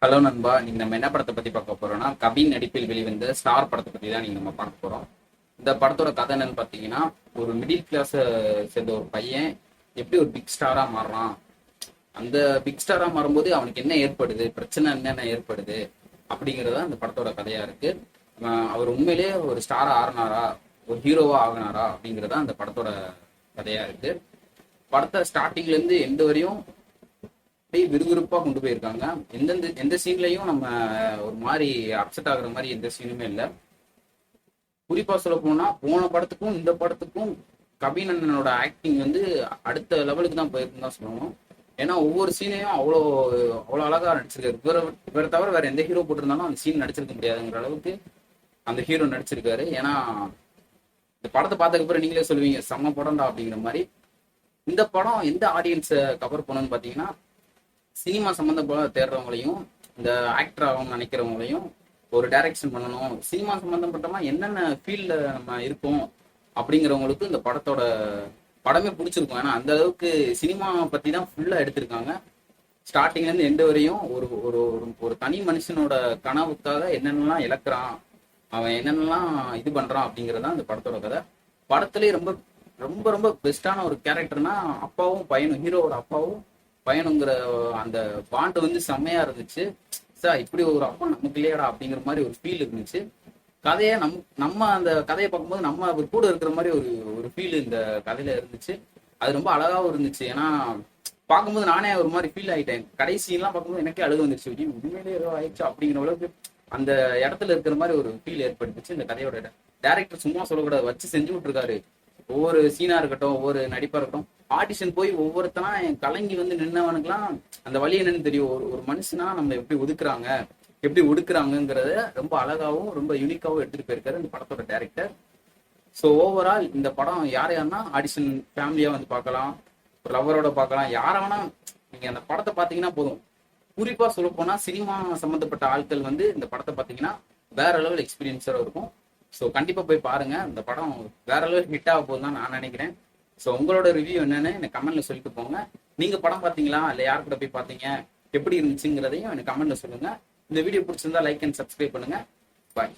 Hello நண்பா, நீங்க நம்ம என்ன படத்தை பத்தி பார்க்க போறோம்னா கபின் நடிப்பில் வெளிவந்த ஸ்டார் படத்தை பத்தி தான் நீங்க நம்ம பார்க்க போறோம். இந்த படத்தோட கதை என்னன்னு பாத்தீங்கன்னா, ஒரு மிடில் கிளாஸ் சேர்ந்த ஒரு பையன் எப்படி ஒரு பிக் ஸ்டாரா மாறுறான். அந்த பிக் ஸ்டாரா மாறும்போது அவனுக்கு என்ன ஏற்படுது, பிரச்சனை என்னென்ன ஏற்படுது அப்படிங்கறத அந்த படத்தோட கதையா இருக்கு. அவர் உண்மையிலேயே ஒரு ஸ்டாரா ஆறினாரா, ஒரு ஹீரோவா ஆகினாரா அப்படிங்கறத அந்த படத்தோட கதையா இருக்கு. படத்தை ஸ்டார்டிங்ல இருந்து எண்டு வரையும் அப்படியே விறுவிறுப்பா கொண்டு போயிருக்காங்க. எந்த சீன்லயும் நம்ம ஒரு மாதிரி அப்செட் ஆகுற மாதிரி எந்த சீனுமே இல்லை. குறிப்பா சொல்ல போனா போன படத்துக்கும் இந்த படத்துக்கும் கபின் அண்ணனோட ஆக்டிங் வந்து அடுத்த லெவலுக்கு தான் போயிருக்குன்னு தான் சொல்லணும். ஏன்னா ஒவ்வொரு சீனையும் அவ்வளோ அவ்வளோ அழகா நடிச்சிருக்காரு. இவரை தவிர வேற எந்த ஹீரோ போட்டிருந்தாலும் அந்த சீன் நடிச்சிருக்க முடியாதுங்கிற அளவுக்கு அந்த ஹீரோ நடிச்சிருக்காரு. ஏன்னா இந்த படத்தை பார்த்ததுக்கு அப்புறம் நீங்களே சொல்லுவீங்க செம்ம படம்டா அப்படிங்கிற மாதிரி. இந்த படம் எந்த ஆடியன்ஸை கவர் பண்ணணும்னு பார்த்தீங்கன்னா, சினிமா சம்மந்தப்பட தேடுறவங்களையும் இந்த ஆக்டர் ஆகணும்னு நினைக்கிறவங்களையும் ஒரு டைரக்ஷன் பண்ணணும், சினிமா சம்மந்தப்பட்டமா என்னென்ன ஃபீல்ட்ல நம்ம இருக்கோம் அப்படிங்கிறவங்களுக்கு இந்த படத்தோட படமே பிடிச்சிருக்கும். ஏன்னா அந்த அளவுக்கு சினிமா பத்தி தான் ஃபுல்லா எடுத்திருக்காங்க. ஸ்டார்டிங்ல இருந்து எண்டு வரையும் ஒரு ஒரு ஒரு தனி மனுஷனோட கனவுக்காக என்னென்னலாம் இழக்கிறான், அவன் என்னென்னலாம் இது பண்றான் அப்படிங்கறதான் அந்த படத்தோட கதை. படத்திலேயே ரொம்ப ரொம்ப ரொம்ப பெஸ்டான ஒரு கேரக்டர்னா அப்பாவும் பையனும், ஹீரோவோட அப்பாவும் பையனுங்கிற அந்த பாண்ட் வந்து செம்மையா இருந்துச்சு. சார் இப்படி ஒரு அப்பா நமக்கு இல்லையாடா அப்படிங்கிற மாதிரி ஒரு ஃபீல் இருந்துச்சு. கதையை நம்ம அந்த கதையை பார்க்கும்போது நம்ம அவர் கூட இருக்கிற மாதிரி ஒரு ஒரு ஃபீல் இந்த கதையில இருந்துச்சு. அது ரொம்ப அழகாவும் இருந்துச்சு. ஏன்னா பார்க்கும்போது நானே ஒரு மாதிரி ஃபீல் ஆயிட்டேன். கடைசியெல்லாம் பார்க்கும்போது எனக்கே அழுகு வந்துருச்சு, உண்மையிலே ஏதோ ஆயிடுச்சு அப்படிங்கிற அளவுக்கு அந்த இடத்துல இருக்கிற மாதிரி ஒரு ஃபீல் ஏற்பட்டுச்சு. இந்த கதையோட டைரக்டர் சும்மா சொல்லக்கூடாது, வச்சு செஞ்சு விட்டுருக்காரு. ஒவ்வொரு சீனா இருக்கட்டும், ஒவ்வொரு நடிப்பா இருக்கட்டும், ஆடிஷன் போய் ஒவ்வொருத்தனா கலங்கி வந்து நின்னவனுக்குலாம் அந்த வழி என்னன்னு தெரியும். ஒரு ஒரு மனுஷனா நம்ம எப்படி ஒதுக்குறாங்க, எப்படி ஒடுக்குறாங்கிறத ரொம்ப அழகாவும் ரொம்ப யூனிக்காவும் எடுத்துட்டு போயிருக்காரு இந்த படத்தோட டைரக்டர். ஸோ ஓவரால் இந்த படம் யாரையாருன்னா ஆடிஷன் ஃபேமிலியா வந்து பார்க்கலாம், ஒரு லவரோட பார்க்கலாம், யாரை வேணா நீங்க அந்த படத்தை பார்த்தீங்கன்னா போதும். குறிப்பா சொல்ல போனா சினிமா சம்பந்தப்பட்ட ஆட்கள் வந்து இந்த படத்தை பார்த்தீங்கன்னா வேற லெவல் எக்ஸ்பீரியன்ஸாக இருக்கும். ஸோ கண்டிப்பா போய் பாருங்க. இந்த படம் வேற லெவல் ஹிட் ஆக போகுது தான் நான் நினைக்கிறேன். ஸோ உங்களோட ரிவ்யூ என்னன்னு எனக்கு கமெண்ட்ல சொல்லிட்டு போங்க. நீங்க படம் பார்த்தீங்களா, இல்லை யார் கூட போய் பார்த்தீங்க, எப்படி இருந்துச்சுங்கிறதையும் எனக்கு கமெண்ட்ல சொல்லுங்க. இந்த வீடியோ பிடிச்சிருந்தா லைக் அண்ட் சப்ஸ்கிரைப் பண்ணுங்க. பாய்.